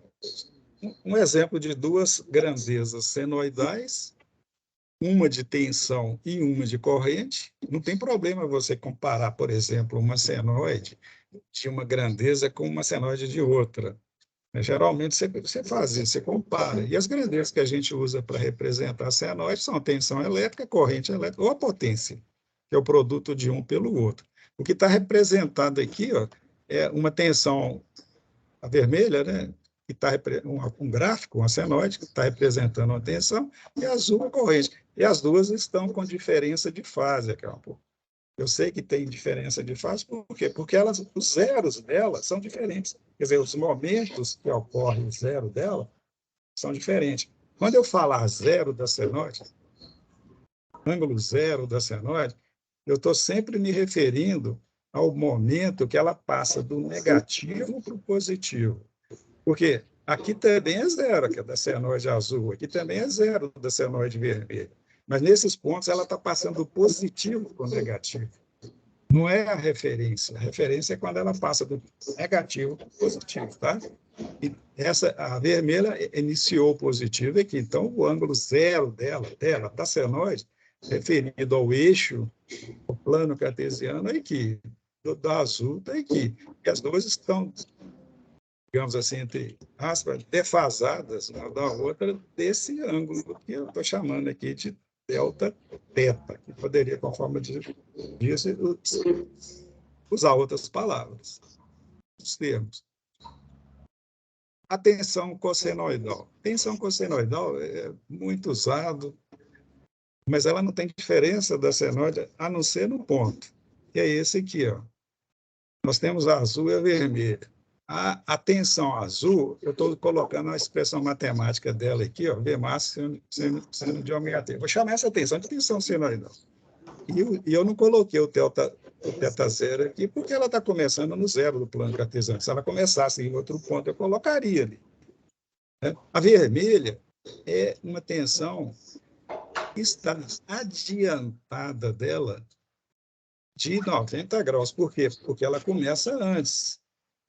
um exemplo de duas grandezas senoidais, uma de tensão e uma de corrente. Não tem problema você comparar, por exemplo, uma senoide de uma grandeza com uma senoide de outra. Geralmente você faz isso, você compara. E as grandezas que a gente usa para representar a senoide são a tensão elétrica, a corrente elétrica ou a potência, que é o produto de um pelo outro. O que está representado aqui, ó, é uma tensão, a vermelha, né? Que está um gráfico, uma senoide, que está representando uma tensão, e azul a corrente. E as duas estão com diferença de fase. Eu sei que tem diferença de fase, por quê? Porque os zeros dela são diferentes. Quer dizer, os momentos que ocorre o zero dela são diferentes. Quando eu falar zero da senoide, ângulo zero da senoide, eu estou sempre me referindo ao momento que ela passa do negativo para o positivo. Porque aqui também é zero, que é da senoide azul, aqui também é zero da senoide vermelha. Mas nesses pontos ela está passando do positivo para o negativo. Não é a referência. A referência é quando ela passa do negativo para o positivo, tá? E a vermelha iniciou o positivo aqui. Então, o ângulo zero dela da senoide, referido ao eixo, o plano cartesiano, é aqui. Do azul está aqui. E as duas estão, digamos assim, entre aspas, defasadas uma da outra desse ângulo que eu estou chamando aqui de delta teta, que poderia, conforme eu disse, usar outras palavras, os termos. A tensão cossenoidal. Tensão cossenoidal é muito usado, mas ela não tem diferença da senoide, a não ser no ponto, que é esse aqui, ó. Nós temos a azul e a vermelha. A tensão azul, eu estou colocando a expressão matemática dela aqui, ó, V máximo seno de ômega t. Vou chamar essa tensão de tensão senoidal. E eu não coloquei o teta zero aqui, porque ela está começando no zero do plano cartesiano. Se ela começasse em outro ponto, eu colocaria ali. A vermelha é uma tensão que está adiantada dela de 90 graus. Por quê? Porque ela começa antes.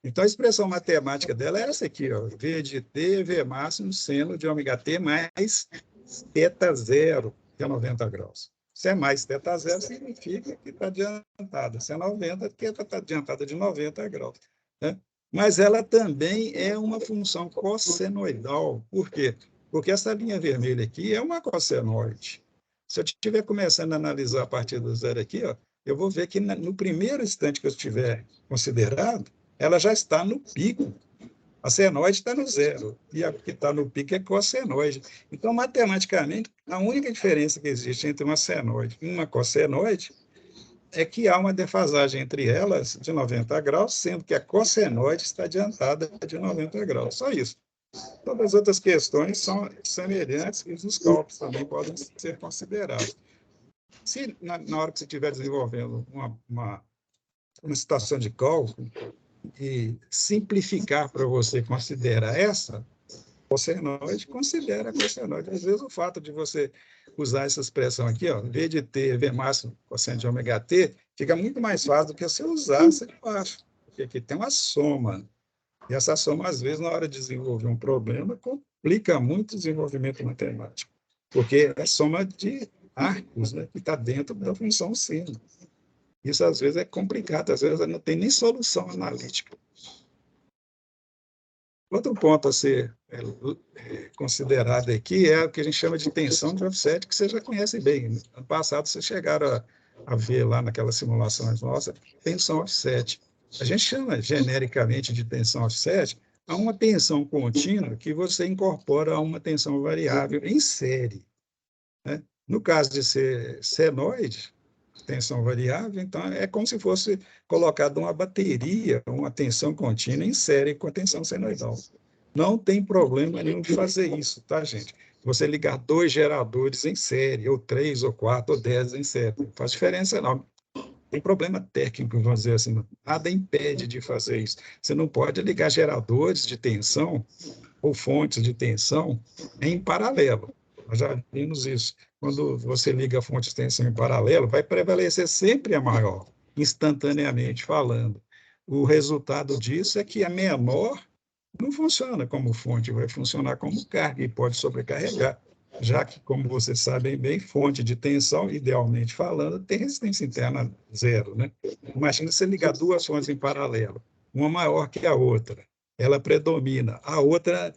Então, a expressão matemática dela é essa aqui, ó, V de t, V máximo, seno de ômega t mais teta zero, que é 90 graus. Se é mais teta zero, significa que está adiantada. Se é 90, que está adiantada de 90 graus. Né? Mas ela também é uma função cossenoidal. Por quê? Porque essa linha vermelha aqui é uma cossenoide. Se eu estiver começando a analisar a partir do zero aqui, ó, eu vou ver que no primeiro instante que eu estiver considerado, ela já está no pico. A senoide está no zero, e a que está no pico é cossenoide. Então, matematicamente, a única diferença que existe entre uma senoide e uma cossenoide é que há uma defasagem entre elas de 90 graus, sendo que a cossenoide está adiantada de 90 graus. Só isso. Todas as outras questões são semelhantes e os cálculos também podem ser considerados. Se, na hora que você estiver desenvolvendo uma situação de cálculo, e simplificar para você considerar essa cossenoide, considera a cossenoide. Às vezes, o fato de você usar essa expressão aqui, ó, V de t, V máximo, cosseno de ômega t, fica muito mais fácil do que você usar essa de baixo, porque aqui tem uma soma. E essa soma, às vezes, na hora de desenvolver um problema, complica muito o desenvolvimento matemático, porque é soma de arcos, né, que está dentro da função seno. Isso, às vezes, é complicado, às vezes não tem nem solução analítica. Outro ponto a ser considerado aqui é o que a gente chama de tensão de offset, que vocês já conhecem bem. No passado, vocês chegaram a ver lá naquelas simulações nossas, tensão offset. A gente chama genericamente de tensão offset a uma tensão contínua que você incorpora a uma tensão variável em série, né? No caso de ser senoide, tensão variável, então é como se fosse colocado uma bateria, uma tensão contínua em série com a tensão senoidal. Não tem problema nenhum de fazer isso, tá, gente? Você ligar 2 geradores em série, ou 3, ou 4, ou 10 em série. Não faz diferença, não. Tem problema técnico, vamos dizer assim. Nada impede de fazer isso. Você não pode ligar geradores de tensão ou fontes de tensão em paralelo. Nós já vimos isso. Quando você liga a fonte de tensão em paralelo, vai prevalecer sempre a maior, instantaneamente falando. O resultado disso é que a menor não funciona como fonte, vai funcionar como carga e pode sobrecarregar, já que, como vocês sabem bem, fonte de tensão, idealmente falando, tem resistência interna zero, né? Imagina você ligar 2 fontes em paralelo, uma maior que a outra, ela predomina, a outra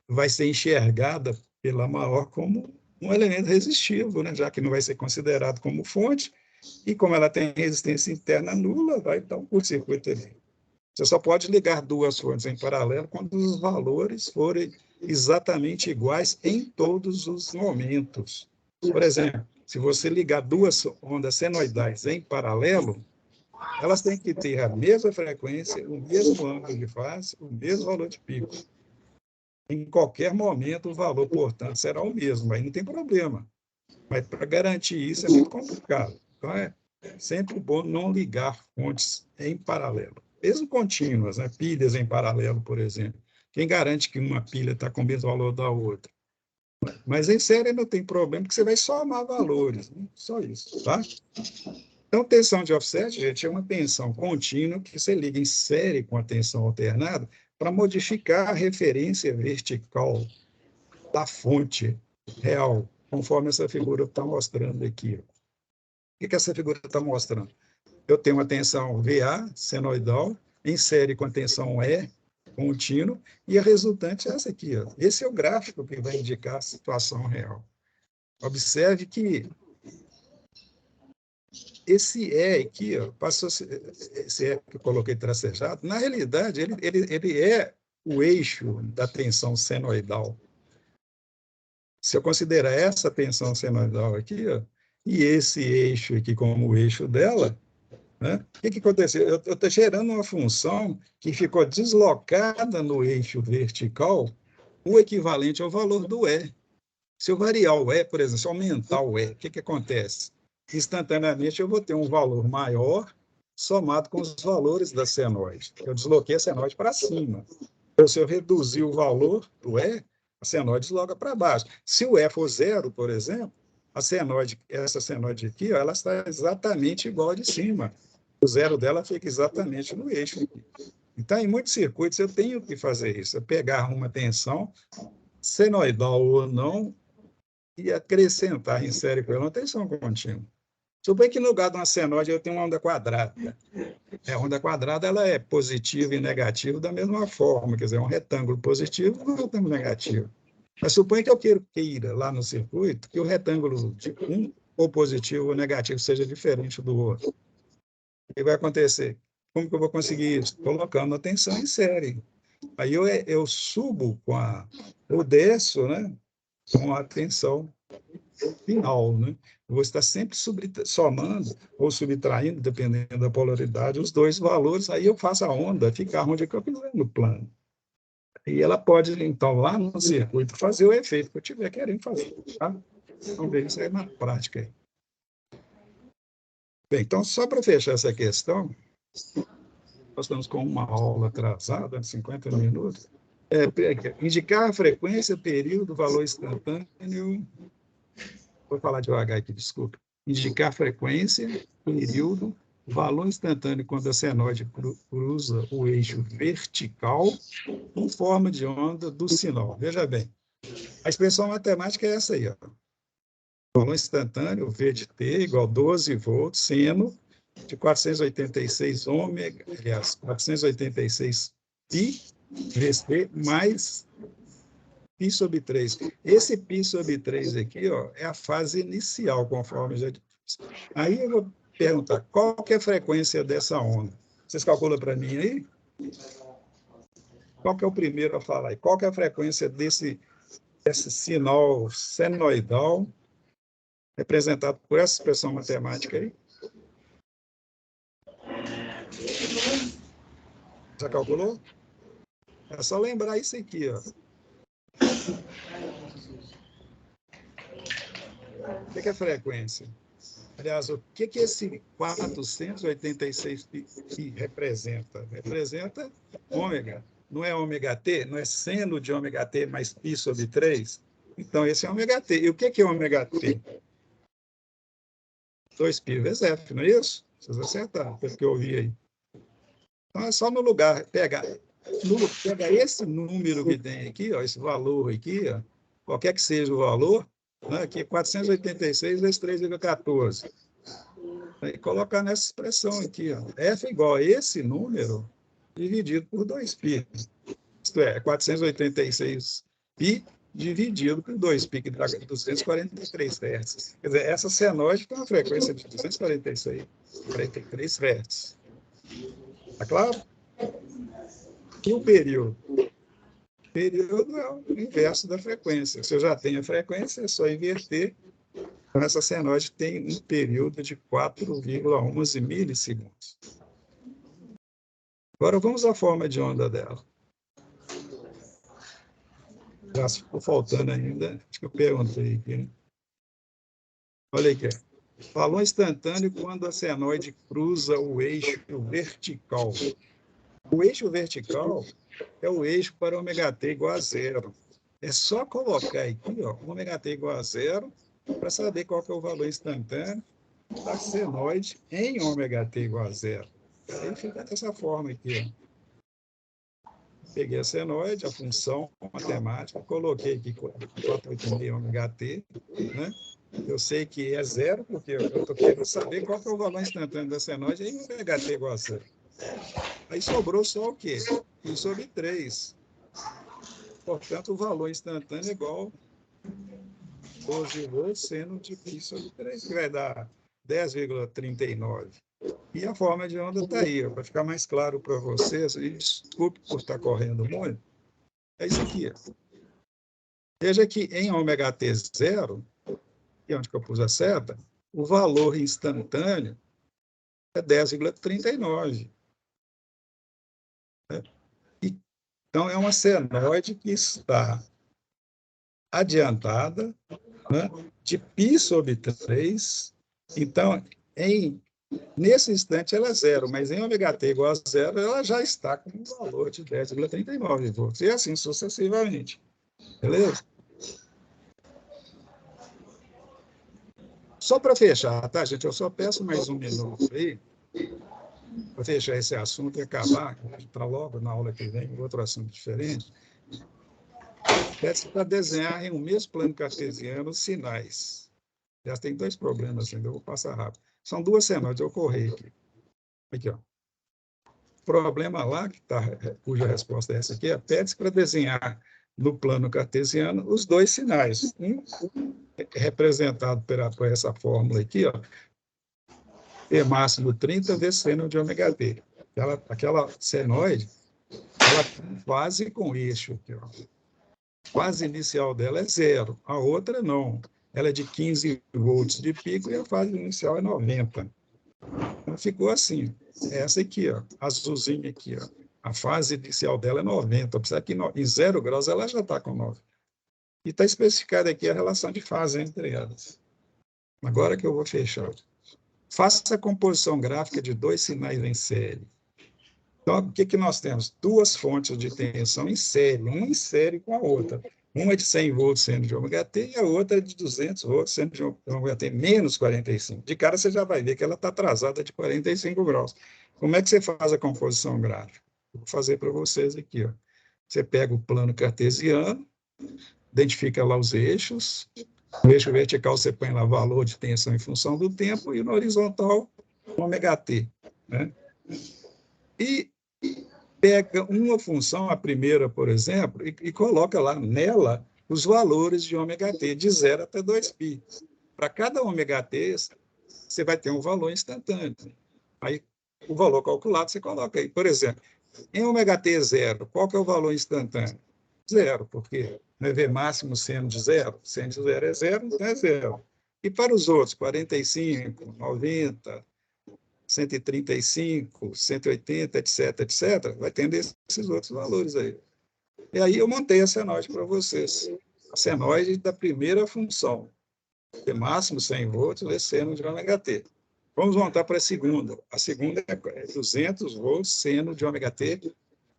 vai ser enxergada pela maior como um elemento resistivo, né? Já que não vai ser considerado como fonte, e como ela tem resistência interna nula, vai dar um curto-circuito ali. Você só pode ligar 2 fontes em paralelo quando os valores forem exatamente iguais em todos os momentos. Por exemplo, se você ligar 2 ondas senoidais em paralelo, elas têm que ter a mesma frequência, o mesmo ângulo de fase, o mesmo valor de pico. Em qualquer momento, o valor, portanto, será o mesmo, aí não tem problema. Mas para garantir isso é muito complicado. Então, é sempre bom não ligar fontes em paralelo. Mesmo contínuas, né? Pilhas em paralelo, por exemplo. Quem garante que uma pilha está com o mesmo valor da outra? Mas em série não tem problema, porque você vai somar valores, né? Só isso, tá? Então, tensão de offset, gente, é uma tensão contínua que você liga em série com a tensão alternada para modificar a referência vertical da fonte real, conforme essa figura está mostrando aqui. O que essa figura está mostrando? Eu tenho uma tensão VA, senoidal, em série com a tensão E, contínuo, e a resultante é essa aqui. Ó. Esse é o gráfico que vai indicar a situação real. Observe que esse E aqui, ó, passou, esse E que eu coloquei tracejado, na realidade, ele é o eixo da tensão senoidal. Se eu considerar essa tensão senoidal aqui, ó, e esse eixo aqui como o eixo dela, né? O que aconteceu? Eu estou gerando uma função que ficou deslocada no eixo vertical, o equivalente ao valor do E. Se eu variar o E, por exemplo, se eu aumentar o E, o que acontece? Instantaneamente eu vou ter um valor maior somado com os valores da senoide. Eu desloquei a senoide para cima. Então, se eu reduzir o valor do E, a senoide desloca para baixo. Se o E for zero, por exemplo, a senoide, essa senoide aqui, ó, ela está exatamente igual a de cima. O zero dela fica exatamente no eixo aqui. Então, em muitos circuitos, eu tenho que fazer isso, pegar uma tensão, senoidal ou não, e acrescentar em série com ela uma tensão contínua. Suponha que no lugar de uma senoide eu tenho uma onda quadrada. A onda quadrada ela é positiva e negativa da mesma forma, quer dizer, um retângulo positivo e um retângulo negativo. Mas suponha que eu queira lá no circuito que o retângulo de um ou positivo ou negativo seja diferente do outro. O que vai acontecer? Como que eu vou conseguir isso? Colocando a tensão em série. Aí eu subo eu desço, né, com a tensão final, né? Eu vou estar sempre somando ou subtraindo, dependendo da polaridade, os dois valores, aí eu faço a onda ficar onde eu quiser no plano. E ela pode, então, lá no circuito, fazer o efeito que eu estiver querendo fazer. Tá? Vamos ver isso aí na prática. Aí. Bem, então, só para fechar essa questão, nós estamos com uma aula atrasada, 50 minutos. Indicar a frequência, período, valor instantâneo. Vou falar devagar aqui, desculpa. Indicar frequência, período, valor instantâneo quando a senoide cruza o eixo vertical em forma de onda do sinal. Veja bem, a expressão matemática é essa aí. Ó. Valor instantâneo, V de T, igual 12 volts, seno de 486 ômega, aliás, 486 pi, vezes T, mais π sobre 3. Esse π sobre 3 aqui, ó, é a fase inicial, conforme já disse. Aí eu vou perguntar, qual que é a frequência dessa onda? Vocês calculam para mim aí? Qual que é o primeiro a falar? E qual que é a frequência desse sinal senoidal representado por essa expressão matemática aí? Já calculou? É só lembrar isso aqui, ó. O que é frequência? Aliás, o que esse 486 pi representa? Representa ômega. Não é ômega t? Não é seno de ômega t mais π sobre 3? Então, esse é ômega t. E o que é ômega t? 2π vezes f, não é isso? Vocês acertaram, pelo que eu ouvi aí. Então, é só no lugar, pega esse número que tem aqui, ó, esse valor aqui, ó, qualquer que seja o valor, né, aqui é 486 vezes 3,14. E colocar nessa expressão aqui, ó, f igual a esse número dividido por 2π. Isto é, 486π dividido por 2π, que dá 243 Hz. Quer dizer, essa senoide tem uma frequência de 243 Hz. Está claro? E o período? O período é o inverso da frequência. Se eu já tenho a frequência, é só inverter. Então, essa senoide tem um período de 4,11 milissegundos. Agora, vamos à forma de onda dela. Já ficou faltando ainda, acho que eu perguntei aqui, né? Olha aqui. Valor instantâneo quando a senoide cruza o eixo vertical. O eixo vertical é o eixo para ômega t igual a 0. É só colocar aqui, ó, ômega t igual a 0, para saber qual que é o valor instantâneo da senoide em ômega t igual a 0. Aí fica dessa forma aqui, ó. Peguei a senoide, a função matemática, coloquei aqui 486 ômega t, né? Eu sei que é 0, porque eu estou querendo saber qual que é o valor instantâneo da senoide em ômega t igual a 0. Aí sobrou só o quê? 1 sobre 3. Portanto, o valor instantâneo é igual a 12 volts seno de π sobre 3, que vai dar 10,39. E a forma de onda está aí, para ficar mais claro para vocês, e desculpe por estar correndo muito, é isso aqui. Veja que em ômega t 0, que é onde eu pus a seta, o valor instantâneo é 10,39. Então, é uma senoide que está adiantada, né, de π sobre 3. Então, nesse instante, ela é 0, mas em ômega t igual a 0, ela já está com um valor de 10,39 volts. E assim sucessivamente. Beleza? Só para fechar, tá, gente? Eu só peço mais um minuto aí, para fechar esse assunto e acabar, para logo na aula que vem, outro assunto diferente. Peço para desenhar em um mesmo plano cartesiano os sinais. Já tem dois problemas ainda, eu vou passar rápido. São duas senoides, eu corri aqui. Aqui, ó. Problema lá, cuja resposta é essa aqui, pede-se para desenhar no plano cartesiano os dois sinais. Um representado por essa fórmula aqui, ó, T máximo 30 vezes seno de ômega t. Aquela senoide, ela tem fase com eixo aqui, ó. A fase inicial dela é 0, a outra não. Ela é de 15 volts de pico e a fase inicial é 90. Então, ficou assim. Essa aqui, ó, azulzinha aqui, ó. A fase inicial dela é 90. Apesar que em 0 graus ela já está com 9. E está especificada aqui a relação de fase entre elas. Agora que eu vou fechar. Faça a composição gráfica de dois sinais em série. Então, o que nós temos? Duas fontes de tensão em série, uma em série com a outra. Uma é de 100 volts seno de ômega t e a outra é de 200 volts seno de ômega t menos 45. De cara, você já vai ver que ela está atrasada de 45 graus. Como é que você faz a composição gráfica? Vou fazer para vocês aqui, ó. Você pega o plano cartesiano, identifica lá os eixos. No eixo vertical, você põe lá valor de tensão em função do tempo e no horizontal, ômega t, né? E pega uma função, a primeira, por exemplo, e coloca lá nela os valores de ômega t, de 0 até 2π. Para cada ômega t, você vai ter um valor instantâneo. Aí, o valor calculado, você coloca aí. Por exemplo, Em ômega T zero, qual que é o valor instantâneo? Zero, porque não é V máximo seno de zero. Seno de zero é zero, então é zero. E para os outros, 45, 90, 135, 180, etc., etc., vai tendo esses outros valores aí. E aí eu montei a senoide para vocês. A senoide da primeira função. V máximo 100 volts, V seno de ômega T. Vamos montar para a segunda. A segunda é 200 volts, seno de ômega T,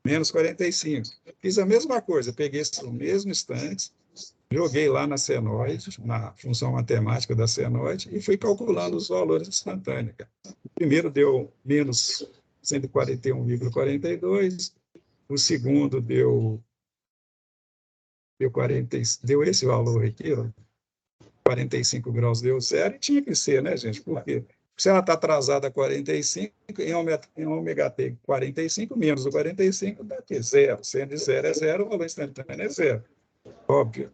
menos 45. Fiz a mesma coisa, peguei esse mesmo instante, joguei lá na senoide, na função matemática da senoide, e fui calculando os valores instantâneos. O primeiro deu menos 141,42, o segundo deu esse valor aqui, ó, 45 graus deu zero, e tinha que ser, né, gente? Por quê? Se ela está atrasada a 45, em ômega T 45, menos o 45 dá aqui zero. Sendo de zero é zero, o valor instantâneo é zero. Óbvio.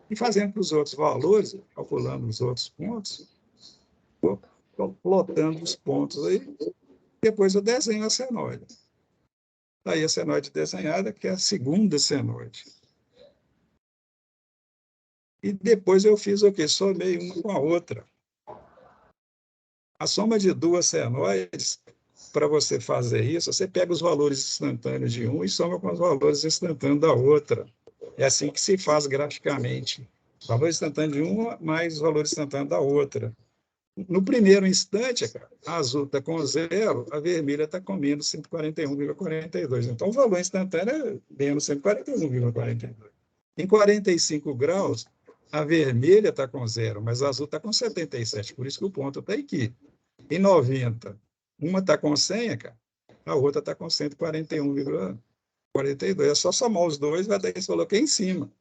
E fazendo para os outros valores, calculando os outros pontos, plotando os pontos aí, depois eu desenho a senoide. Aí a senoide desenhada, que é a segunda senoide. E depois eu fiz o quê? Somei uma com a outra. A soma de duas senoides, para você fazer isso, você pega os valores instantâneos de um e soma com os valores instantâneos da outra. É assim que se faz graficamente. O valor instantâneo de uma mais o valor instantâneo da outra. No primeiro instante, a azul está com zero, a vermelha está com menos 141,42. Então, o valor instantâneo é menos 141,42. Em 45 graus, a vermelha está com zero, mas a azul está com 77, por isso que o ponto está aqui. Em 90, uma está com 100, a outra está com 141,42. É só somar os dois, vai dar esse valor aqui em cima.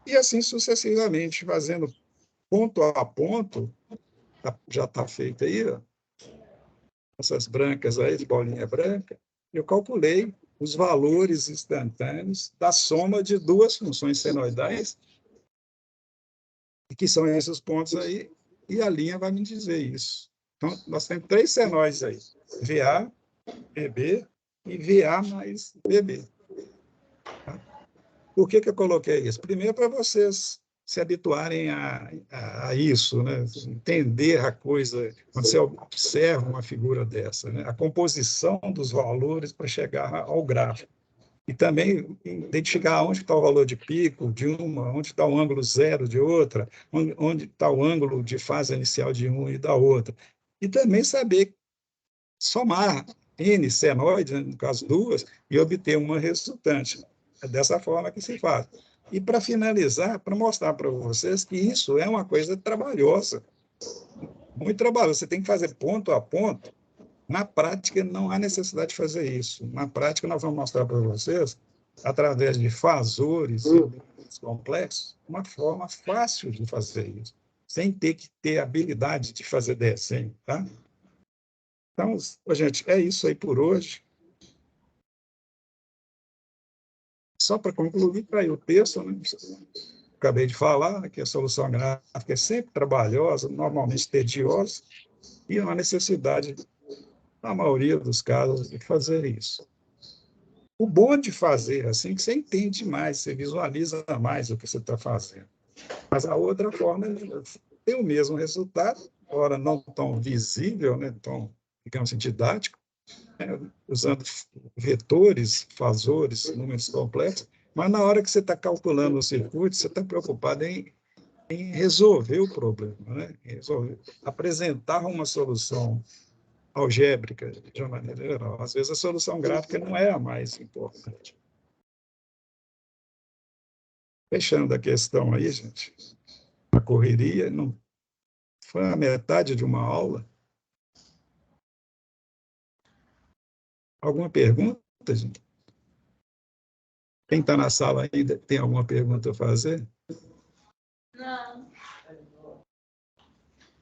E assim sucessivamente, fazendo ponto a ponto, já está feito aí, ó, essas brancas aí, de bolinha branca, eu calculei os valores instantâneos da soma de duas funções senoidais, que são esses pontos aí, e a linha vai me dizer isso. Então, nós temos três senoides aí, VA, VB e VA mais VB. Por que eu coloquei isso? Primeiro, para vocês se habituarem a isso, né? Entender a coisa, quando você observa uma figura dessa, né? A composição dos valores para chegar ao gráfico. E também identificar onde está o valor de pico de uma, onde está o ângulo zero de outra, onde está o ângulo de fase inicial de uma e da outra. E também saber somar N senoides, né, no caso duas, e obter uma resultante. É dessa forma que se faz. E para finalizar, para mostrar para vocês que isso é uma coisa trabalhosa, muito trabalhosa. Você tem que fazer ponto a ponto. Na prática, não há necessidade de fazer isso. Na prática, nós vamos mostrar para vocês, através de fasores complexos, uma forma fácil de fazer isso, sem ter que ter habilidade de fazer desenho. Tá? Então, gente, é isso aí por hoje. Só para concluir, para aí o texto, né? Acabei de falar que a solução gráfica é sempre trabalhosa, normalmente tediosa, e há uma necessidade, na maioria dos casos, de fazer isso. O bom de fazer assim é que você entende mais, você visualiza mais o que você está fazendo. Mas a outra forma tem o mesmo resultado, ora não tão visível, né, tão, digamos assim, didático, né, usando vetores, fasores, números complexos, mas na hora que você está calculando o circuito, você está preocupado em resolver o problema, né? Apresentar uma solução algébrica, de uma maneira geral. Às vezes a solução gráfica não é a mais importante. Fechando a questão aí, gente, a correria, não foi a metade de uma aula. Alguma pergunta, gente? Quem está na sala ainda tem alguma pergunta a fazer? Não.